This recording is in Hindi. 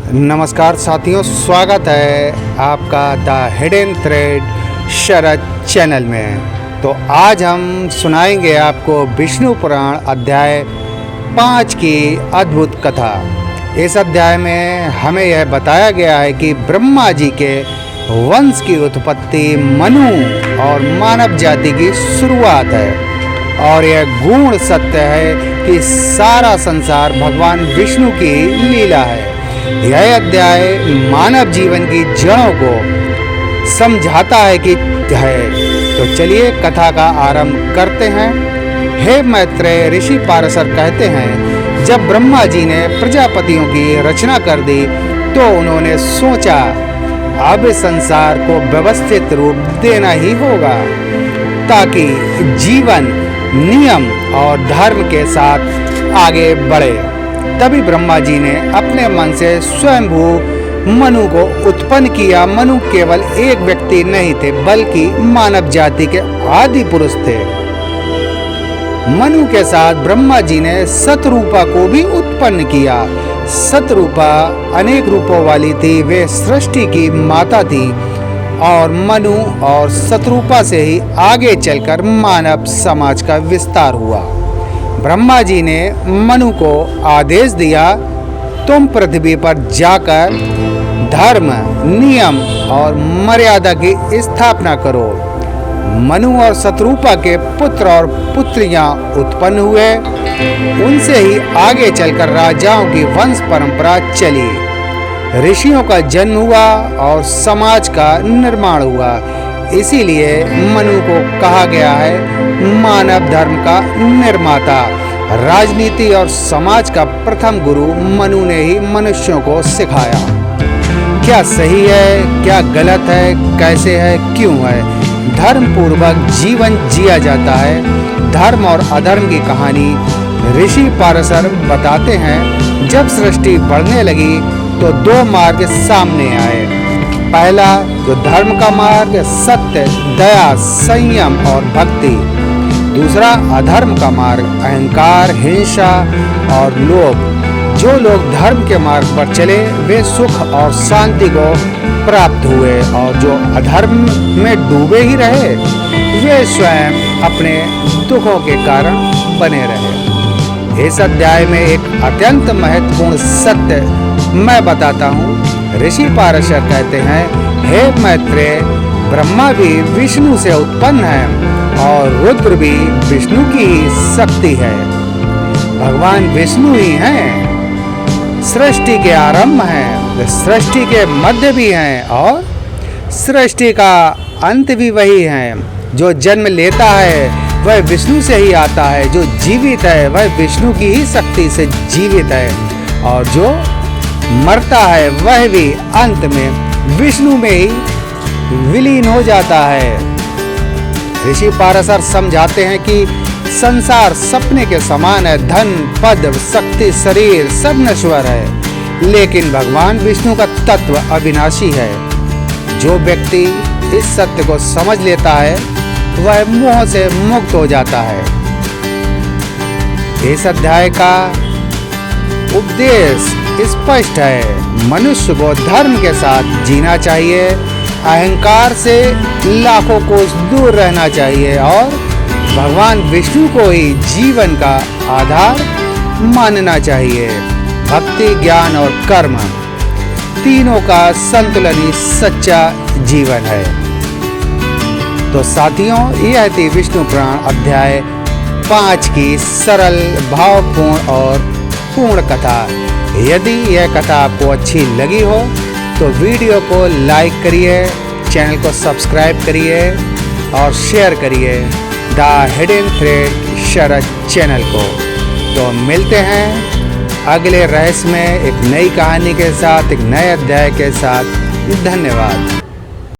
नमस्कार साथियों, स्वागत है आपका the hidden thread Sharad channel में। तो आज हम सुनाएंगे आपको विष्णु पुराण अध्याय 5 की अद्भुत कथा। इस अध्याय में हमें यह बताया गया है कि ब्रह्मा जी के वंश की उत्पत्ति मनु और मानव जाति की शुरुआत है, और यह गूढ़ सत्य है कि सारा संसार भगवान विष्णु की लीला है। यह अध्याय मानव जीवन की जड़ों को समझाता है कि तो चलिए कथा का आरंभ करते हैं। हे मैत्रेय, ऋषि पारशर कहते हैं, जब ब्रह्मा जी ने प्रजापतियों की रचना कर दी तो उन्होंने सोचा अब संसार को व्यवस्थित रूप देना ही होगा ताकि जीवन नियम और धर्म के साथ आगे बढ़े। तभी ब्रह्मा जी ने अपने मन से स्वयंभू मनु को उत्पन्न किया। मनु केवल एक व्यक्ति नहीं थे, बल्कि मानव जाति के आदि पुरुष थे। मनु के साथ ब्रह्मा जी ने सतरूपा को भी उत्पन्न किया। सतरूपा अनेक रूपों वाली थी, वे सृष्टि की माता थी, और मनु और सतरूपा से ही आगे चलकर मानव समाज का विस्तार हुआ। ब्रह्मा जी ने मनु को आदेश दिया, तुम पृथ्वी पर जाकर धर्म, नियम और मर्यादा की स्थापना करो। मनु और सतरूपा के पुत्र और पुत्रियां उत्पन्न हुए। उनसे ही आगे चलकर राजाओं की वंश परंपरा चली। ऋषियों का जन्म हुआ और समाज का निर्माण हुआ। इसीलिए मनु को कहा गया है मानव धर्म का निर्माता। राजनीति और समाज का प्रथम गुरु मनु ने ही मनुष्यों को सिखाया। क्या सही है, क्या गलत है, कैसे है, क्यों है। धर्म पूर्वक जीवन जिया जाता है। धर्म और अधर्म की कहानी ऋषि पारशर बताते हैं। जब सृष्टि बढ़ने लगी तो दो मार्ग सामने आए। पहला जो धर्म का मार्ग, सत्य, दया, संयम और भक्ति। दूसरा अधर्म का मार्ग, अहंकार, हिंसा और लोभ। जो लोग धर्म के मार्ग पर चले वे सुख और शांति को प्राप्त हुए, और जो अधर्म में डूबे ही रहे वे स्वयं अपने दुखों के कारण बने रहे। इस अध्याय में एक अत्यंत महत्वपूर्ण सत्य मैं बताता हूँ। ऋषि पारशर कहते हैं, हे मैत्रेय, ब्रह्मा भी विष्णु से उत्पन्न है और रुद्र भी विष्णु की ही शक्ति है। भगवान विष्णु ही हैं। सृष्टि के आरंभ हैं, सृष्टि के मध्य भी हैं, और सृष्टि का अंत भी वही है। जो जन्म लेता है वह विष्णु से ही आता है, जो जीवित है वह विष्णु की ही शक्ति से जीवित है, और जो मरता है वह भी अंत में विष्णु में ही विलीन हो जाता है। ऋषि पारशर समझाते हैं कि संसार सपने के समान है। धन, पद, शक्ति, शरीर सब नश्वर है, लेकिन भगवान विष्णु का तत्व अविनाशी है। जो व्यक्ति इस सत्य को समझ लेता है वह मोह से मुक्त हो जाता है। इस अध्याय का उपदेश स्पष्ट है। मनुष्य को धर्म के साथ जीना चाहिए, अहंकार से लाखों कोस दूर रहना चाहिए, और भगवान विष्णु को ही जीवन का आधार मानना चाहिए। भक्ति, ज्ञान और कर्म तीनों का संतुलन ही सच्चा जीवन है। तो साथियों, यह थी विष्णु पुराण अध्याय 5 की सरल, भावपूर्ण और पूर्ण कथा। यदि यह कथा आपको अच्छी लगी हो तो वीडियो को लाइक करिए, चैनल को सब्सक्राइब करिए और शेयर करिए the hidden thread Sharad channel को। तो मिलते हैं अगले रहस्य में एक नई कहानी के साथ, एक नए अध्याय के साथ। धन्यवाद।